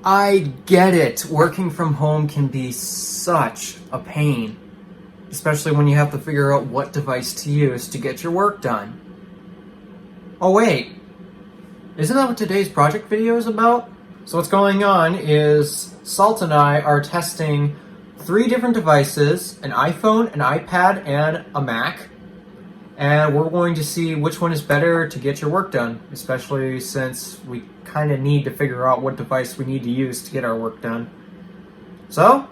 I get it. Working from home can be such a pain, especially when you have to figure out what device to use to get your work done. Oh wait, isn't that what today's project video is about? So what's going on is Salt and I are testing 3 different devices, an iPhone, an iPad, and a Mac. And we're going to see which one is better to get your work done, especially since we kind of need to figure out what device we need to use to get our work done. So,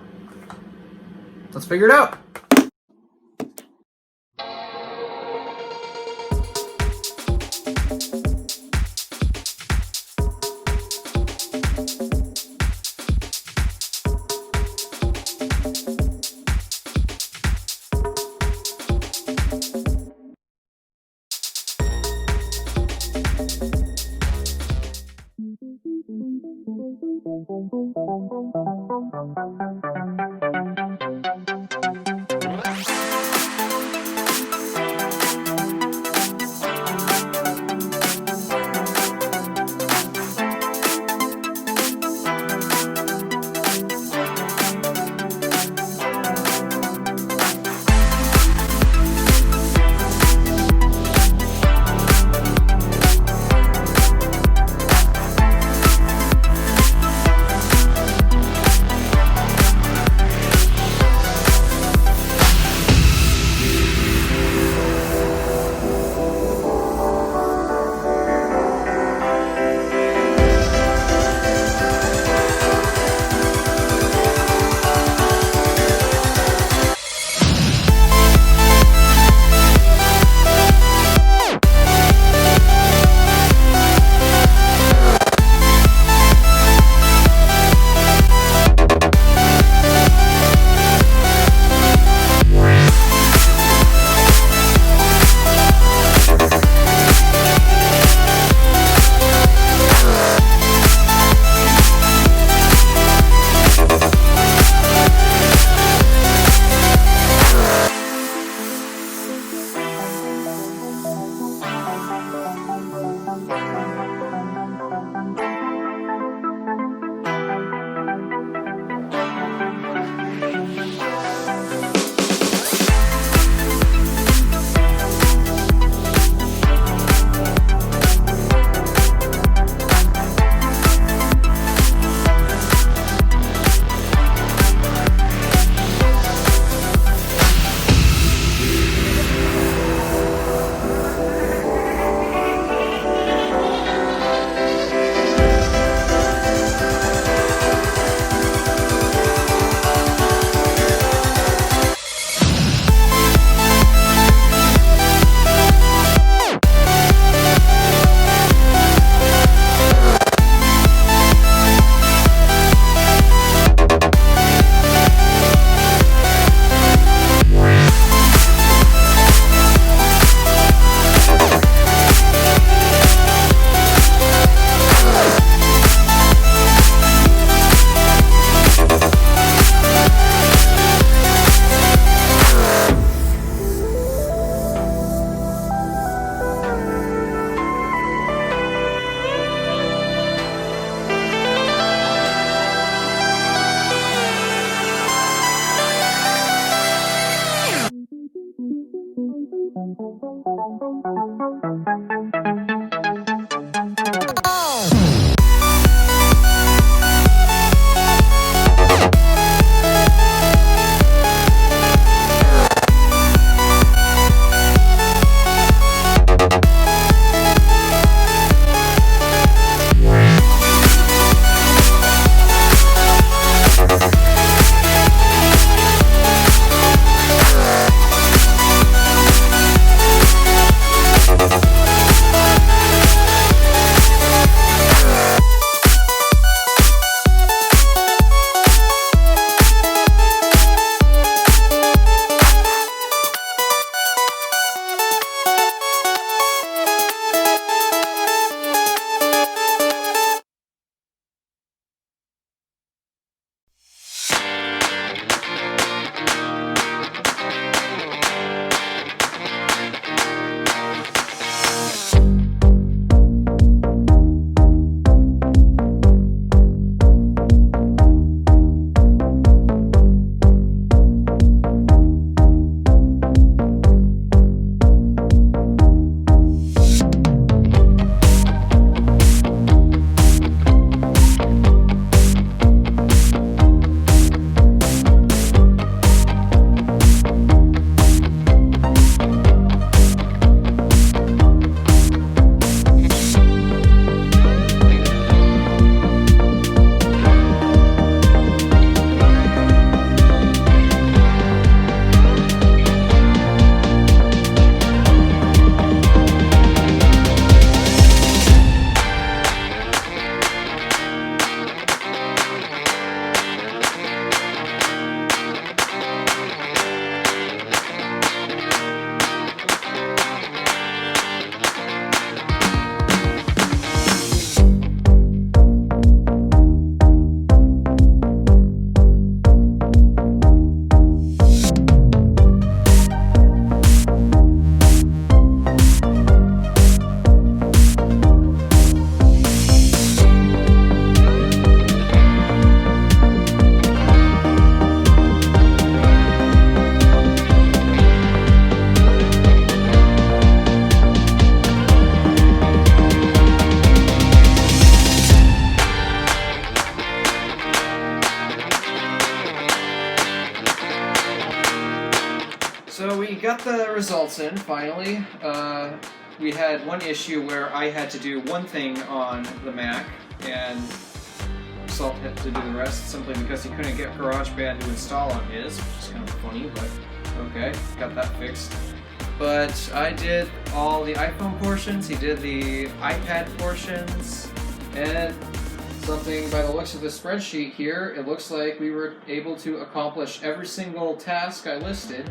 let's figure it out. got the results in, finally. We had one issue where I had to do one thing on the Mac, and Salt had to do the rest simply because he couldn't get GarageBand to install on his, which is kind of funny, but okay, got that fixed. But I did all the iPhone portions, he did the iPad portions, and something by the looks of the spreadsheet here, it looks like we were able to accomplish every single task I listed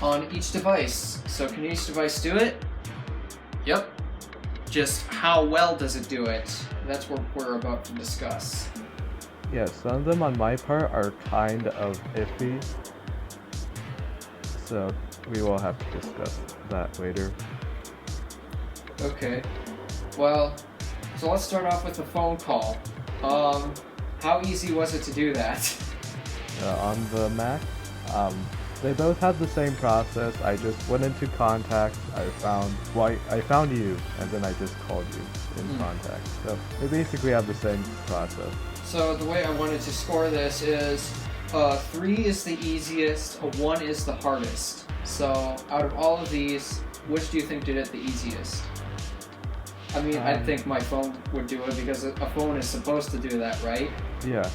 on each device. So can each device do it? Yep. Just how well does it do it? That's what we're about to discuss. Yeah, some of them on my part are kind of iffy. So we will have to discuss that later. Okay. Well, so let's start off with the phone call. How easy was it to do that? On the Mac, they both had the same process. I just went into contacts, I found you, and then I just called you in contact. So they basically have the same process. So the way I wanted to score this is 3 is the easiest, 1 is the hardest. So out of all of these, which do you think did it the easiest? I mean, I think my phone would do it because a phone is supposed to do that, right? Yeah.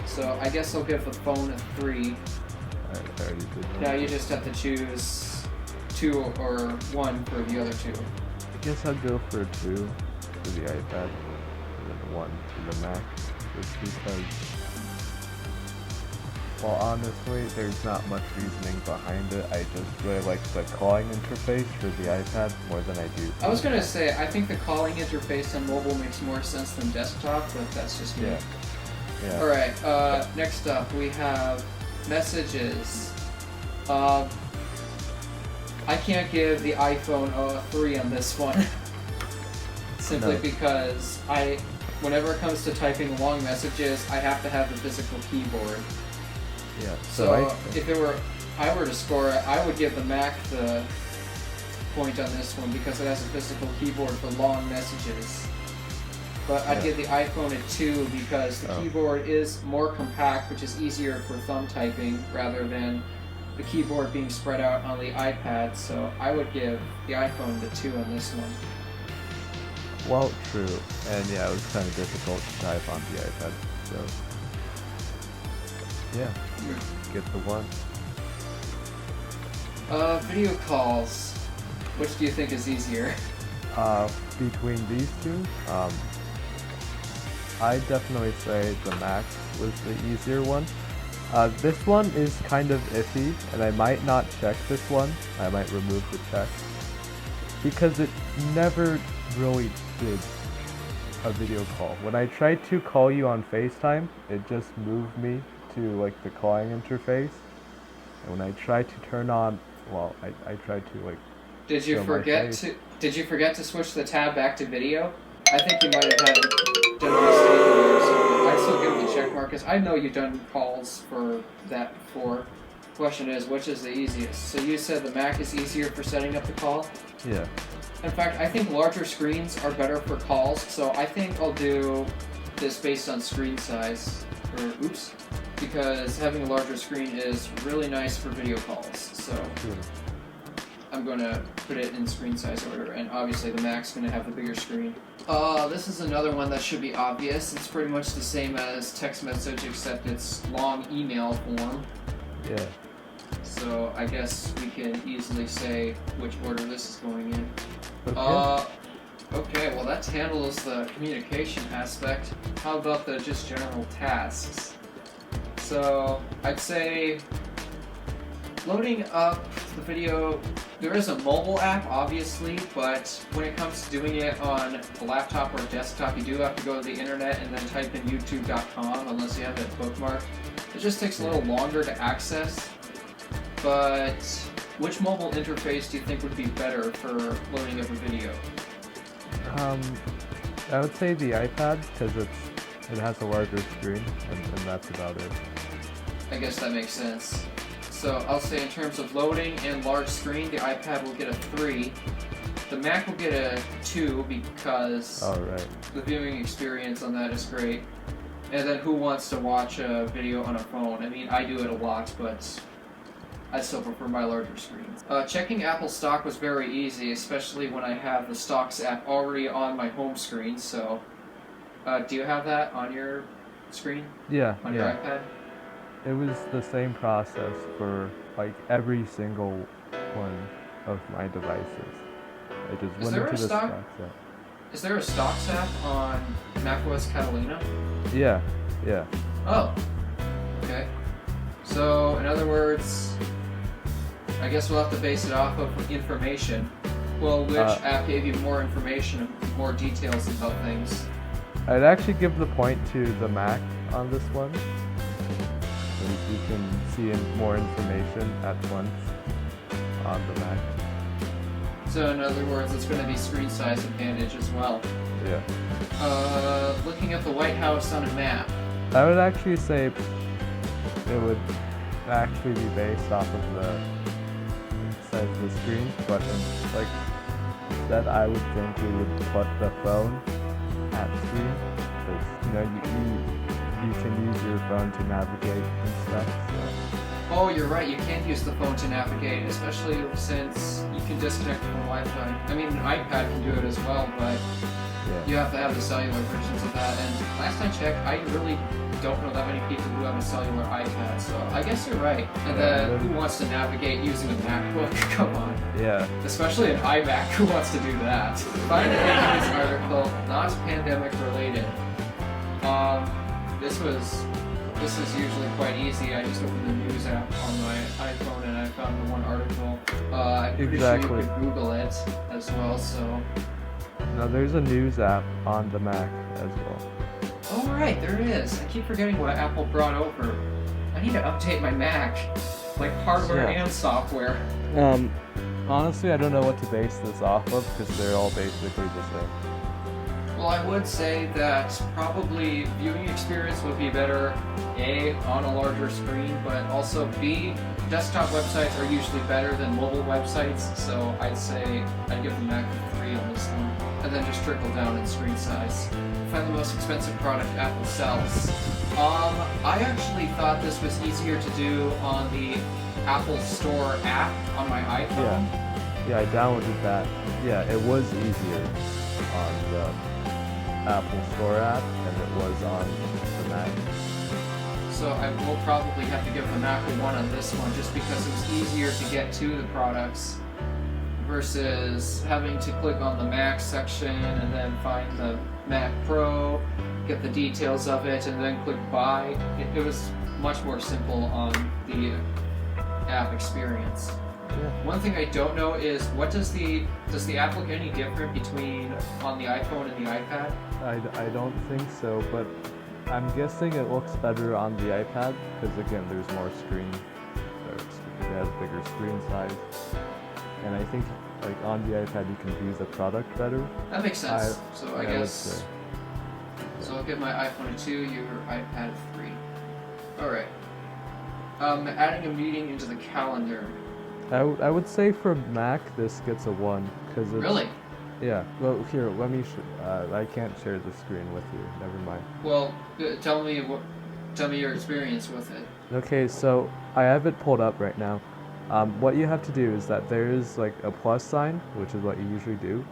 So I guess I'll give the phone a 3. I already did that. Now you just have to choose 2 or 1 for the other 2. I guess I'll go for 2 for the iPad, and then 1 for the Mac, just because, well, honestly, there's not much reasoning behind it. I just really like the calling interface for the iPad more than I do. I was gonna say, I think the calling interface on mobile makes more sense than desktop, but that's just me. Yeah. Alright, next up we have messages. I can't give the iPhone a 3 on this one. Simply No. because whenever it comes to typing long messages, I have to have the physical keyboard. Yeah. So if I were to score it, I would give the Mac the point on this one because it has a physical keyboard for long messages. But I'd give the iPhone a 2 because the keyboard is more compact, which is easier for thumb typing rather than the keyboard being spread out on the iPad. So I would give the iPhone the 2 on this one. Well, true. And yeah, it was kind of difficult to type on the iPad. So yeah, get the 1. Video calls. Which do you think is easier? Between these two, I definitely say the Mac was the easier one. This one is kind of iffy, and I might not check this one. I might remove the check because it never really did a video call. When I tried to call you on FaceTime, it just moved me to like the calling interface, and when I tried to turn on, well, I tried to like. Did you forget to switch the tab back to video? I think you might have had done a mistake here, so I'd still give it the check mark because I know you've done calls for that before. Question is, which is the easiest? So you said the Mac is easier for setting up the call? Yeah. In fact, I think larger screens are better for calls, so I think I'll do this based on screen size. Because having a larger screen is really nice for video calls, so I'm going to put it in screen size order, and obviously the Mac's going to have the bigger screen. This is another one that should be obvious. It's pretty much the same as text message, except it's long email form. Yeah. So I guess we can easily say which order this is going in. Okay. Okay, well that handles the communication aspect. How about the just general tasks? So I'd say loading up the video, there is a mobile app obviously, but when it comes to doing it on a laptop or a desktop, you do have to go to the internet and then type in youtube.com unless you have it bookmarked. It just takes a little longer to access, but which mobile interface do you think would be better for loading up a video? I would say the iPad because it has a larger screen, and that's about it. I guess that makes sense. So I'll say in terms of loading and large screen, the iPad will get a 3. The Mac will get a 2 because the viewing experience on that is great. And then who wants to watch a video on a phone? I mean, I do it a lot, but I still prefer my larger screens. Checking Apple stock was very easy, especially when I have the Stocks app already on my home screen. So, do you have that on your screen? Yeah, On your iPad? It was the same process for like every single one of my devices. I just Is went there into a the stock? Stocks app. Is there a Stocks app on macOS Catalina? Yeah. Oh, okay. So, in other words, I guess we'll have to base it off of information. Well, which app gave you more information, more details about things? I'd actually give the point to the Mac on this one. And you can see more information at once on the Mac. So, in other words, it's going to be screen size advantage as well. Yeah. Looking at the White House on a map. I would actually say it would actually be based off of the size of the screen, but like that, I would think we would put the phone at screen, because you can use your phone to navigate and stuff. So. Oh, you're right. You can't use the phone to navigate, especially since you can disconnect from Wi-Fi. I mean, an iPad can do it as well, but you have to have the cellular versions of that. And last I checked, I really don't know that many people who have a cellular iPad, so I guess you're right. And then who wants to navigate using a MacBook? Come on. Yeah. Especially an iMac, who wants to do that? Find a link in this article, not pandemic related. This is usually quite easy. I just open the news app on my iPhone and I found the one article. I'm pretty sure you can Google it as well, so. No, there's a news app on the Mac as well. Oh right, there it is. I keep forgetting what Apple brought over. I need to update my Mac, like hardware and software. Honestly, I don't know what to base this off of, because they're all basically the same. Well, I would say that probably viewing experience would be better, A, on a larger screen, but also B, desktop websites are usually better than mobile websites, so I'd say I'd give the Mac a 3 on this one, and then just trickle down in screen size. Find the most expensive product Apple sells. I actually thought this was easier to do on the Apple Store app on my iPhone. Yeah, I downloaded that. Yeah, it was easier on the Apple Store app than it was on the Mac. So I will probably have to give the Mac a 1 on this one, just because it was easier to get to the products versus having to click on the Mac section and then find the Mac Pro, get the details of it, and then click buy. It was much more simple on the app experience. Yeah. One thing I don't know is does the app look any different between on the iPhone and the iPad? I don't think so, but I'm guessing it looks better on the iPad, because again, there's more screen, it has bigger screen size, and I think like on the iPad you can view the product better. That makes sense. I guess. Yeah. So I'll give my iPhone a 2, your iPad a 3. Alright. Adding a meeting into the calendar. I would say for Mac this gets a 1, because it's... Really? Yeah. Well, here, let me... I can't share the screen with you. Never mind. Well, tell me your experience with it. Okay, so I have it pulled up right now. What you have to do is that there is like a plus sign, which is what you usually do.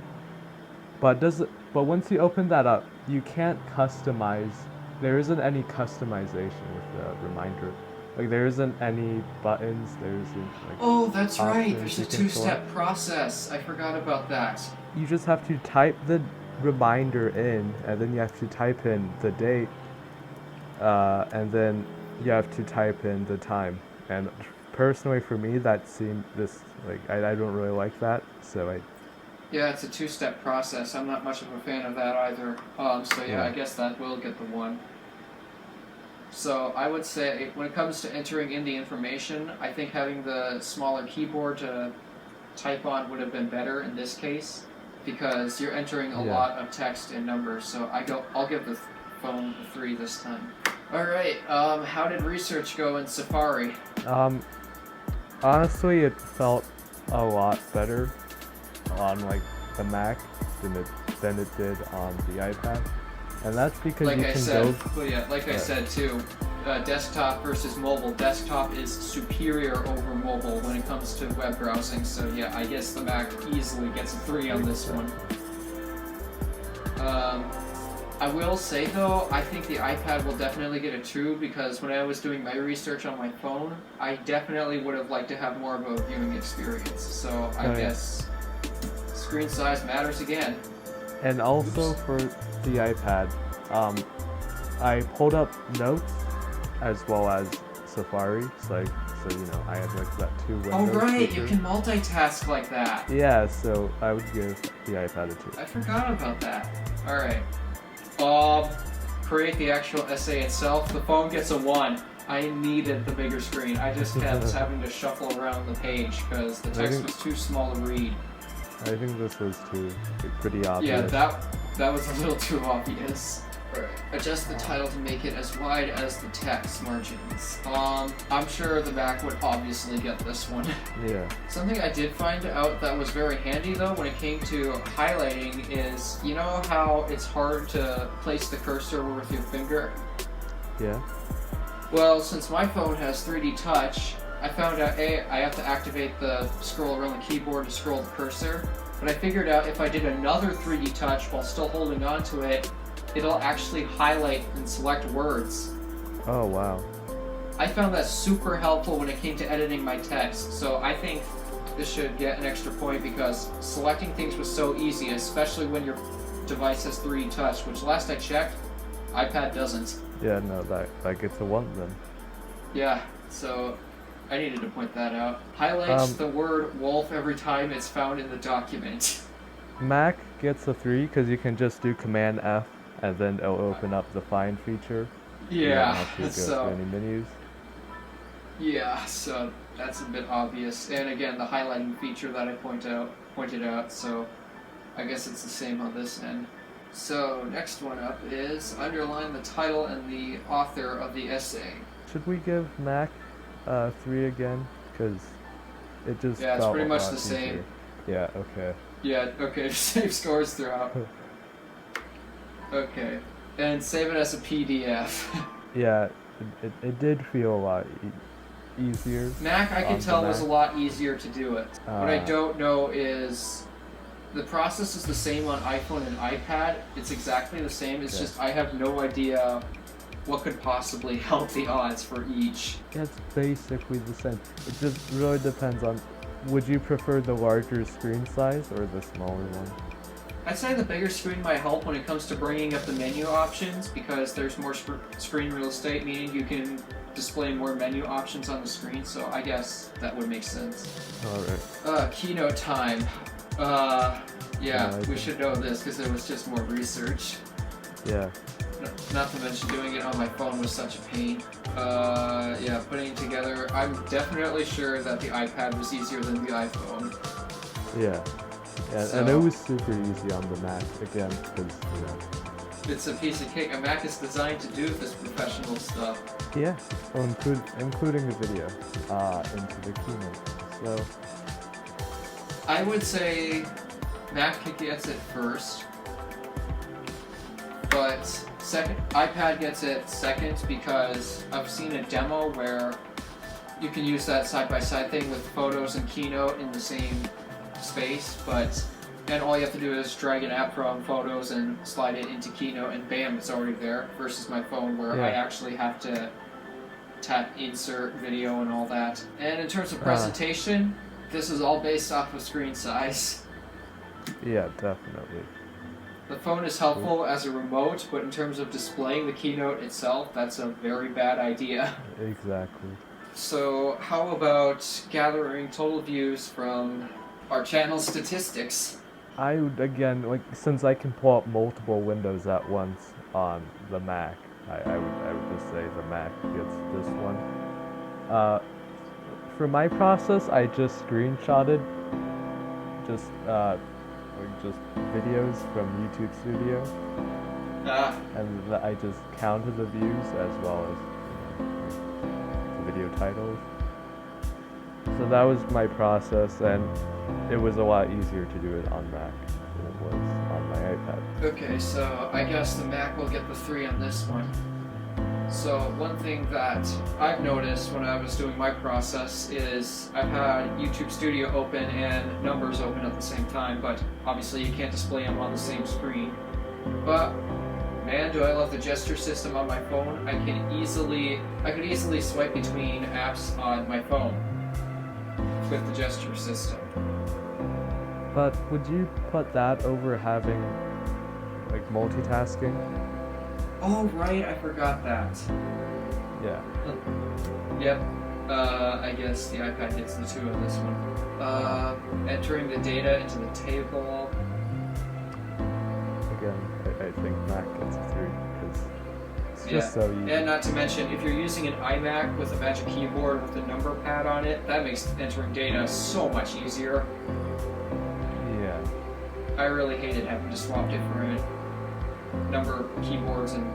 But once you open that up, you can't customize. There isn't any customization with the reminder. Like there isn't any buttons. There isn't like. Oh, that's right. There's a you can 2-step process. I forgot about that. You just have to type the reminder in, and then you have to type in the date, and then you have to type in the time. And personally, for me, that seemed I don't really like that. So Yeah, it's a 2-step process. I'm not much of a fan of that either. I guess that will get the 1. So I would say when it comes to entering in the information, I think having the smaller keyboard to type on would have been better in this case, because you're entering a lot of text and numbers. So I'll give the phone a 3 this time. All right. How did research go in Safari? Honestly, it felt a lot better on like the Mac than it did on the iPad. And that's because I said too, desktop versus mobile. Desktop is superior over mobile when it comes to web browsing, so yeah, I guess the Mac easily gets a 3 on this one. I will say though, I think the iPad will definitely get a 2 because when I was doing my research on my phone, I definitely would have liked to have more of a viewing experience. So I guess screen size matters again. And also for the iPad, I pulled up Notes as well as Safari, so you know I had like that 2 windows. Oh right, feature. you can multitask like that. Yeah, so I would give the iPad a 2. I forgot about that. Alright. Create the actual essay itself. The phone gets a 1. I needed the bigger screen. I just kept having to shuffle around the page because the text was too small to read. I think this was too pretty obvious. Yeah, that was a little too obvious. Alright. Adjust the title to make it as wide as the text margins. I'm sure the Mac would obviously get this one. Yeah. Something I did find out that was very handy though when it came to highlighting is, you know how it's hard to place the cursor with your finger? Yeah. Well, since my phone has 3D touch, I found out I have to activate the scroll around the keyboard to scroll the cursor, but I figured out if I did another 3D touch while still holding on to it, it'll actually highlight and select words. Oh wow. I found that super helpful when it came to editing my text, so I think this should get an extra point because selecting things was so easy, especially when your device has 3D touch, which last I checked, iPad doesn't. Yeah, no, that gets a 1 then. Yeah, so I needed to point that out. Highlights the word wolf every time it's found in the document. Mac gets a 3 because you can just do Command F and then it'll open up the find feature. You don't have to go so through any menus. yeah, so that's a bit obvious. And again, the highlighting feature that I pointed out, so I guess it's the same on this end. So next one up is underline the title and the author of the essay. Should we give Mac 3 again? Because it just Yeah, it's felt pretty a much lot the same. easier. Yeah, okay. Yeah, okay, save scores throughout. Okay, and save it as a PDF. Yeah, it did feel a lot easier. Mac, I on could the tell was a Mac. lot easier to do it. What I don't know is the process is the same on iPhone and iPad. It's exactly the same. It's just I have no idea what could possibly help the odds for each. It's basically the same. It just really depends on, would you prefer the larger screen size or the smaller one? I'd say the bigger screen might help when it comes to bringing up the menu options because there's more screen real estate, meaning you can display more menu options on the screen, so I guess that would make sense. Alright. Keynote time. Yeah, we should know this because it was just more research. Yeah. Not to mention doing it on my phone was such a pain. Yeah, putting it together, I'm definitely sure that the iPad was easier than the iPhone. Yeah. And it was super easy on the Mac, again, because, you know. It's a piece of cake. A Mac is designed to do this professional stuff. Yeah, well, including the video into the keynote. So I would say Mac gets it first, but iPad gets it second because I've seen a demo where you can use that side-by-side thing with Photos and Keynote in the same space, and all you have to do is drag an app from Photos and slide it into Keynote and bam, it's already there, versus my phone where I actually have to tap insert video and all that. And in terms of presentation, this is all based off of screen size. yeah, definitely. The phone is helpful as a remote, but in terms of displaying the Keynote itself, that's a very bad idea. Exactly. So how about gathering total views from our channel statistics? I would, again, like, since I can pull up multiple windows at once on the Mac, I would just say the Mac gets this one. For my process, I just screenshotted just videos from YouTube Studio, and I just counted the views as well as the video titles. So that was my process, and it was a lot easier to do it on Mac than it was on my iPad. Okay, so I guess the Mac will get the 3 on this one. So one thing that I've noticed when I was doing my process is I've had YouTube Studio open and Numbers open at the same time, but obviously you can't display them on the same screen. But man, do I love the gesture system on my phone. I could easily swipe between apps on my phone with the gesture system. But would you put that over having like multitasking? Oh right, I forgot that. Yeah. Yep. I guess the iPad hits the two on this one. Entering the data into the table. Again, I think Mac gets a 3 because it's Yeah. just so easy. And not to mention, if you're using an iMac with a Magic Keyboard with a number pad on it, that makes entering data so much easier. Yeah. I really hated having to swap different number keyboards and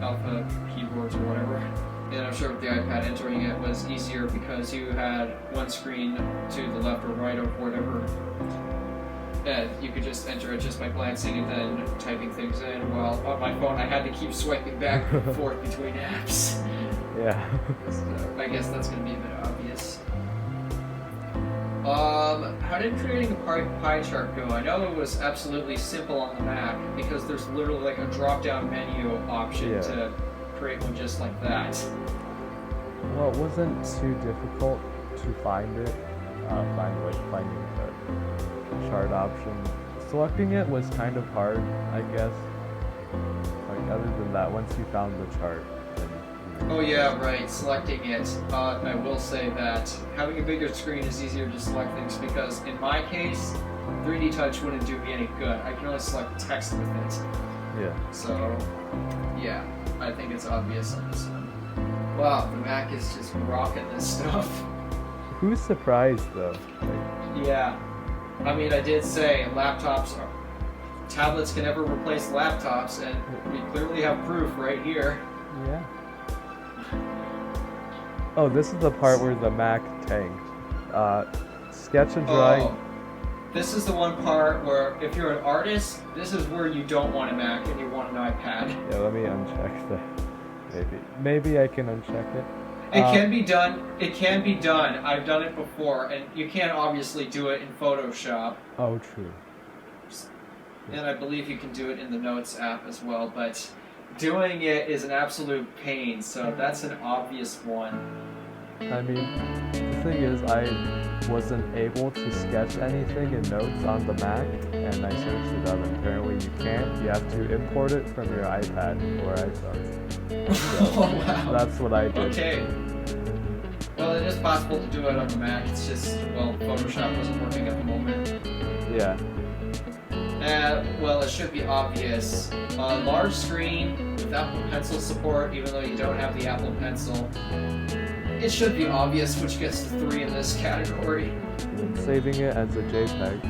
alpha keyboards or whatever. And I'm sure with the iPad entering it was easier because you had one screen to the left or right of whatever. And you could just enter it just by glancing and then typing things in. While on my phone I had to keep swiping back and forth between apps. Yeah. So I guess that's going to be a bit obvious. How did creating a pie chart go? I know it was absolutely simple on the Mac because there's literally like a drop-down menu option Yeah. to create one just like that. Well, it wasn't too difficult to find it. Finding the chart option. Selecting it was kind of hard, I guess. Like other than that, once you found the chart, then Oh yeah, right, selecting it. I will say that having a bigger screen is easier to select things because in my case, 3D Touch wouldn't do me any good. I can only select text with it. yeah. So, yeah, I think it's obvious on this one. Wow, the Mac is just rocking this stuff. Who's surprised though? Like, Yeah, I mean, I did say tablets can never replace laptops, and we clearly have proof right here. yeah. Oh, this is the part where the Mac tanked. Sketch and drawing. Oh, this is the one part where if you're an artist, this is where you don't want a Mac and you want an iPad. Yeah, let me uncheck that. Maybe I can uncheck it. It can be done. It can be done. I've done it before, and you can obviously do it in Photoshop. Oh, true. And I believe you can do it in the Notes app as well, but doing it is an absolute pain, so that's an obvious one. I mean, the thing is, I wasn't able to sketch anything in Notes on the Mac, and I searched it up, and apparently you can't. You have to import it from your iPad or iPhone. So Oh, wow. that's what I did. Okay. Well, it is possible to do it on the Mac, it's just, well, Photoshop wasn't working at the moment. Yeah. Well, it should be obvious. Large screen with Apple Pencil support, even though you don't have the Apple Pencil. It should be obvious which gets the 3 in this category. And saving it as a JPEG.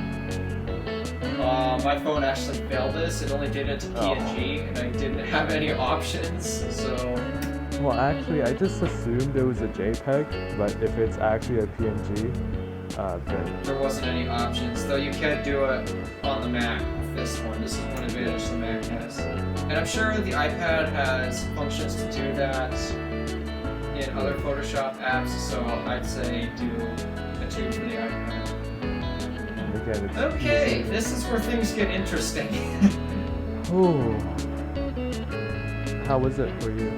My phone actually failed this. It only did it to PNG, and I didn't have any options, so... Well, actually, I just assumed it was a JPEG, but if it's actually a PNG, then... There wasn't any options, though you can do it on the Mac with this one. This is one advantage the Mac has. And I'm sure the iPad has functions to do that in other Photoshop apps, so I'd say do a 2 for the iPad. And again, it's Okay, easy. this is where things get interesting. Ooh. How was it for you?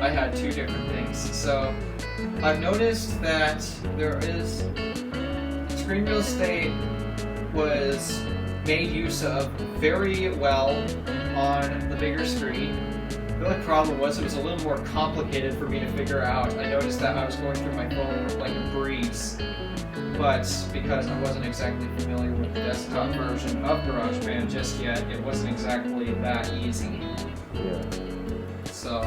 I had 2 different things. So, I've noticed that there is screen real estate was made use of very well on the bigger screen. The only problem was it was a little more complicated for me to figure out. I noticed that I was going through my phone like a breeze, but because I wasn't exactly familiar with the desktop version of GarageBand just yet, it wasn't exactly that easy. Yeah. So,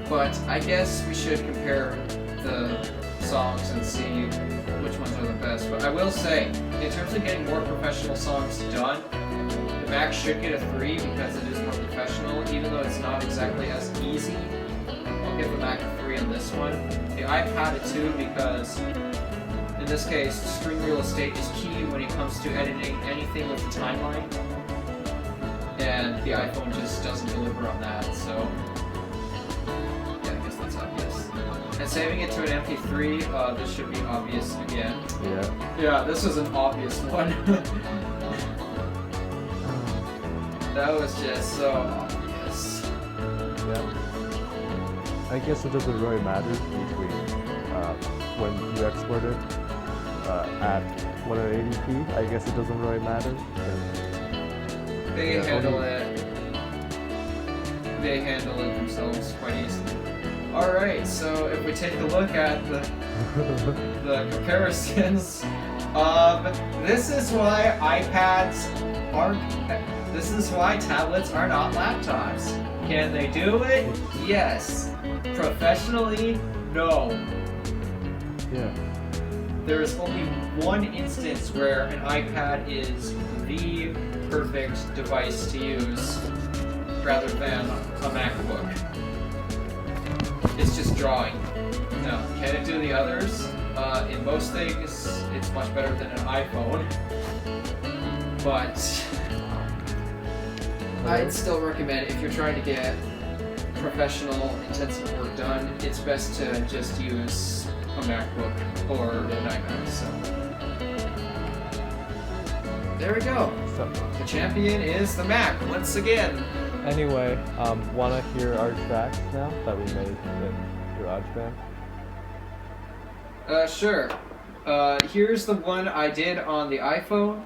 but I guess we should compare the songs and see which ones are the best. But I will say, in terms of getting more professional songs done, the Mac should get a 3 because it is more professional, even though it's not exactly as easy. I'll give the Mac a 3 on this one. The iPad a 2 because, in this case, screen real estate is key when it comes to editing anything with the timeline. and the iPhone just doesn't deliver on that, so yeah, I guess that's obvious. And saving it to an MP3, this should be obvious again. Yeah. Yeah, this was an obvious one. That was just so obvious. Yeah. I guess it doesn't really matter between when you export it at 180p. I guess it doesn't really matter. They Yeah, handle only- it. They handle it themselves quite easily. All right, so if we take a look at the comparisons, this is why iPads aren't. This is why tablets are not laptops. Can they do it? Yes. Professionally, no. Yeah. There is only one instance where an iPad is the perfect device to use rather than a MacBook. It's just drawing. No. Can it do the others? In most things, it's much better than an iPhone. But I'd still recommend, if you're trying to get professional, intensive work done, it's best to just use a MacBook or an iMac. So there we go. So The champion is the Mac once again. anyway, wanna hear our tracks now that we made in GarageBand? Sure. Here's the one I did on the iPhone.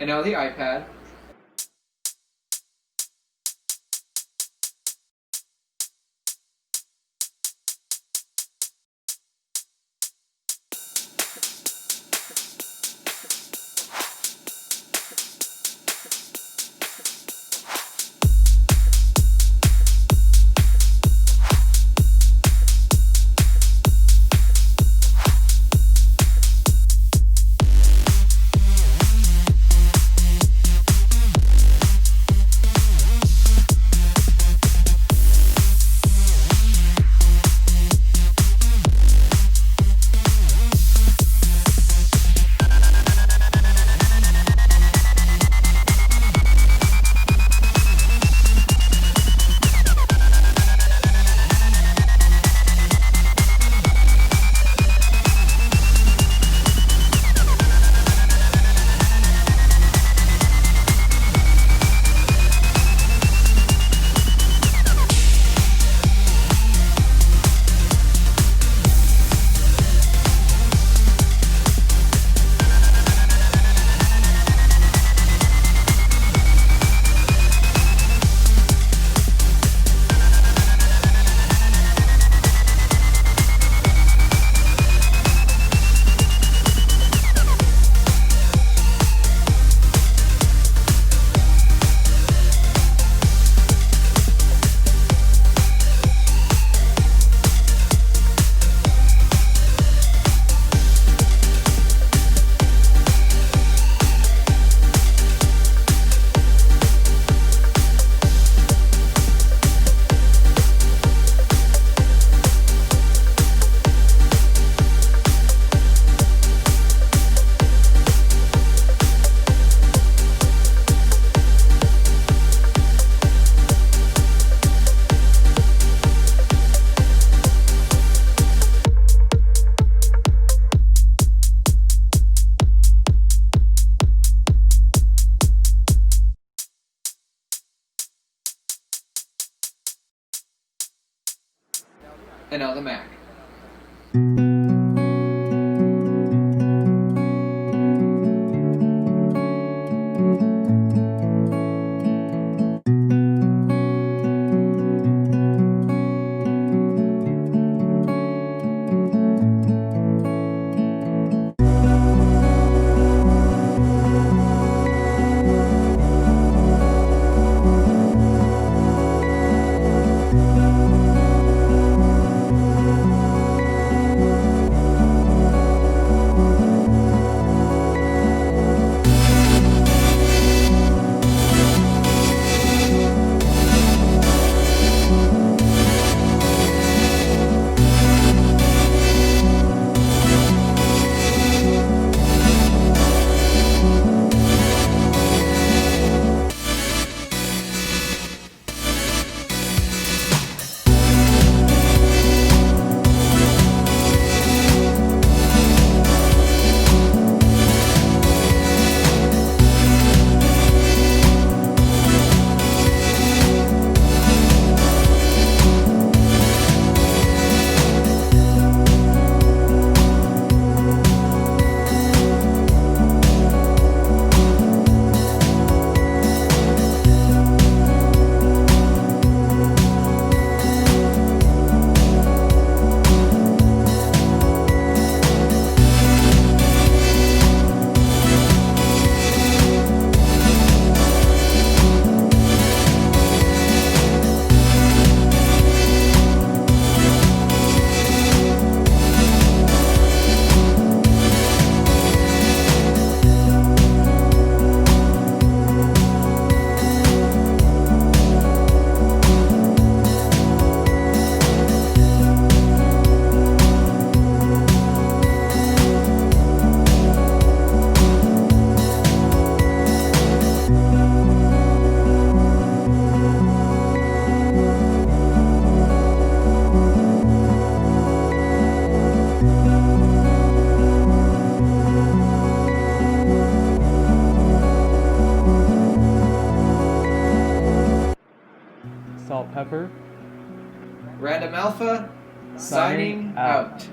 And now the iPad. and on the Mac. Salt, pepper. Random Alpha, signing out.